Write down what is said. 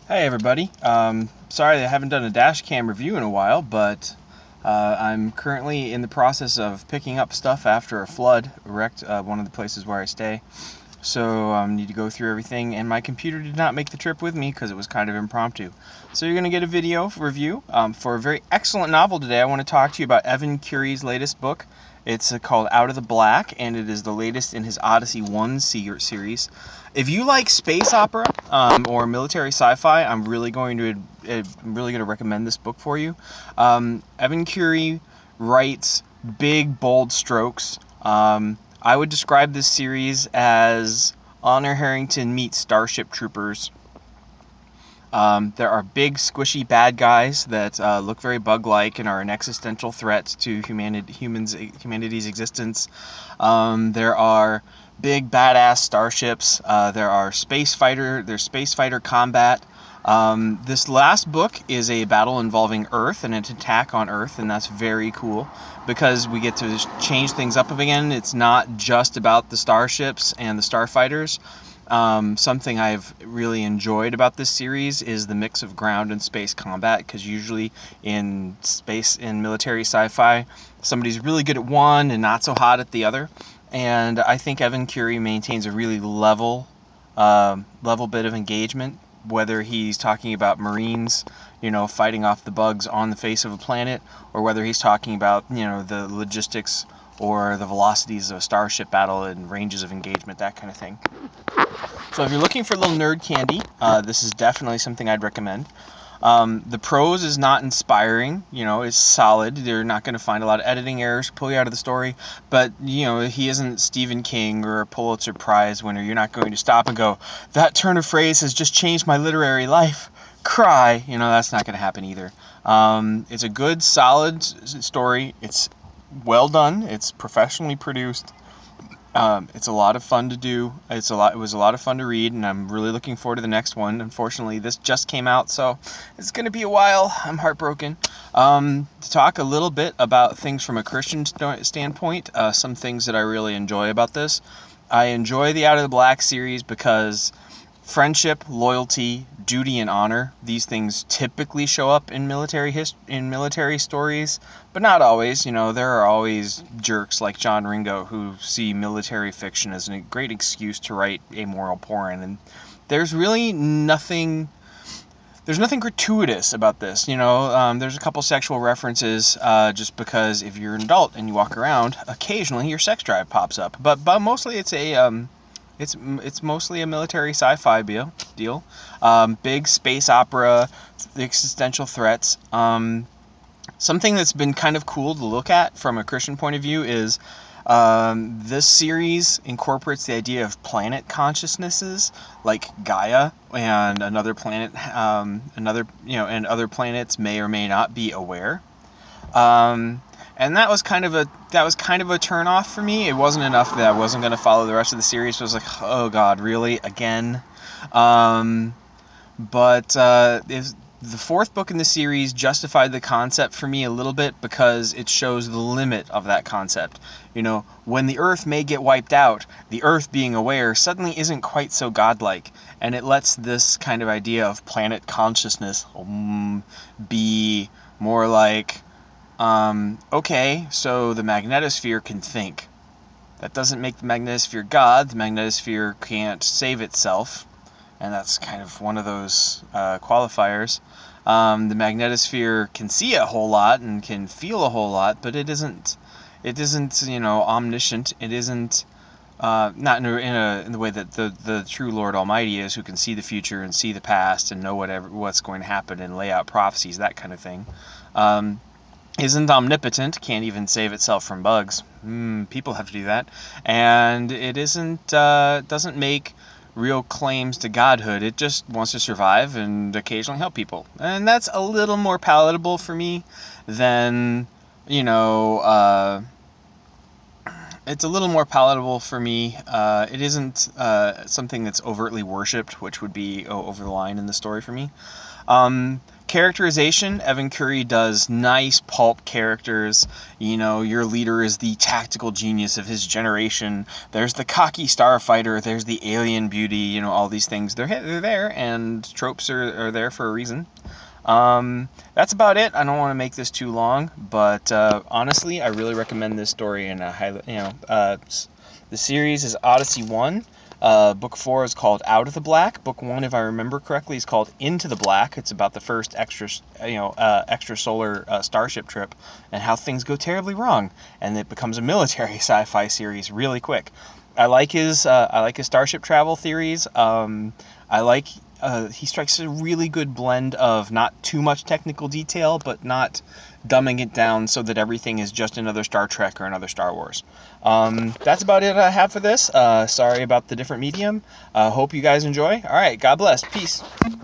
Hey everybody, sorry I haven't done a dash cam review in a while, but I'm currently in the process of picking up stuff after a flood wrecked one of the places where I stay. So I need to go through everything, and my computer did not make the trip with me because it was kind of impromptu. So you're going to get a video review for a very excellent novel today. I want to talk to you about Evan Curie's latest book. It's called Out of the Black, and it is the latest in his Odyssey One series. If you like space opera or military sci-fi, I'm really going to recommend this book for you. Evan Curie writes big, bold strokes. I would describe this series as Honor Harrington meets Starship Troopers. There are big, squishy bad guys that look very bug-like and are an existential threat to humanity's existence. There are big, badass starships. There's space fighter combat. This last book is a battle involving Earth and an attack on Earth, and that's very cool because we get to change things up again. It's not just about the starships and the starfighters. Something I've really enjoyed about this series is the mix of ground and space combat, because usually in military sci-fi, somebody's really good at one and not so hot at the other. And I think Evan Curie maintains a really level bit of engagement, whether he's talking about Marines, fighting off the bugs on the face of a planet, or whether he's talking about, the logistics or the velocities of a starship battle and ranges of engagement, that kind of thing. So if you're looking for a little nerd candy, this is definitely something I'd recommend. The prose is not inspiring, it's solid. You're not going to find a lot of editing errors to pull you out of the story, but, he isn't Stephen King or a Pulitzer Prize winner. You're not going to stop and go, that turn of phrase has just changed my literary life. Cry. That's not going to happen either. It's a good, solid story. It's well done. It's professionally produced. It's a lot of fun to do. It was a lot of fun to read, and I'm really looking forward to the next one. Unfortunately, this just came out, so it's going to be a while. I'm heartbroken. To talk a little bit about things from a Christian standpoint, some things that I really enjoy about this. I enjoy the Out of the Black series because friendship, loyalty, duty, and honor, these things typically show up in military stories, but not always. There are always jerks like John Ringo who see military fiction as a great excuse to write amoral porn, and there's really nothing gratuitous about this. There's a couple sexual references, just because if you're an adult and you walk around, occasionally your sex drive pops up, but mostly it's mostly a military sci-fi deal. Big space opera, existential threats. Something that's been kind of cool to look at from a Christian point of view is this series incorporates the idea of planet consciousnesses, like Gaia and another planet, and other planets may or may not be aware. And that was kind of a turn off for me. It wasn't enough that I wasn't going to follow the rest of the series. So I was like, oh god, really, again? But the fourth book in the series justified the concept for me a little bit because it shows the limit of that concept. When the Earth may get wiped out, the Earth being aware suddenly isn't quite so godlike, and it lets this kind of idea of planet consciousness be more like, okay, so the magnetosphere can think. That doesn't make the magnetosphere God. The magnetosphere can't save itself, and that's kind of one of those qualifiers. The magnetosphere can see a whole lot and can feel a whole lot, but it isn't omniscient. It isn't not in the way that the true Lord Almighty is, who can see the future and see the past and know what's going to happen and lay out prophecies, that kind of thing. Isn't omnipotent, can't even save itself from bugs. People have to do that. And it doesn't make real claims to godhood. It just wants to survive and occasionally help people. And that's a little more palatable for me than, It's a little more palatable for me. It isn't something that's overtly worshipped, which would be over the line in the story for me. Characterization, Evan Curie does nice pulp characters. You know, your leader is the tactical genius of his generation. There's the cocky starfighter. There's the alien beauty. You know, all these things. They're there, and tropes are there for a reason. That's about it. I don't want to make this too long, but honestly, I really recommend this story. And the series is Odyssey One. Book 4 is called Out of the Black. Book 1, if I remember correctly, is called Into the Black. It's about the first extrasolar starship trip and how things go terribly wrong, and it becomes a military sci-fi series really quick. I like his starship travel theories. He strikes a really good blend of not too much technical detail, but not dumbing it down so that everything is just another Star Trek or another Star Wars. That's about it I have for this. Sorry about the different medium. Hope you guys enjoy. All right, God bless. Peace.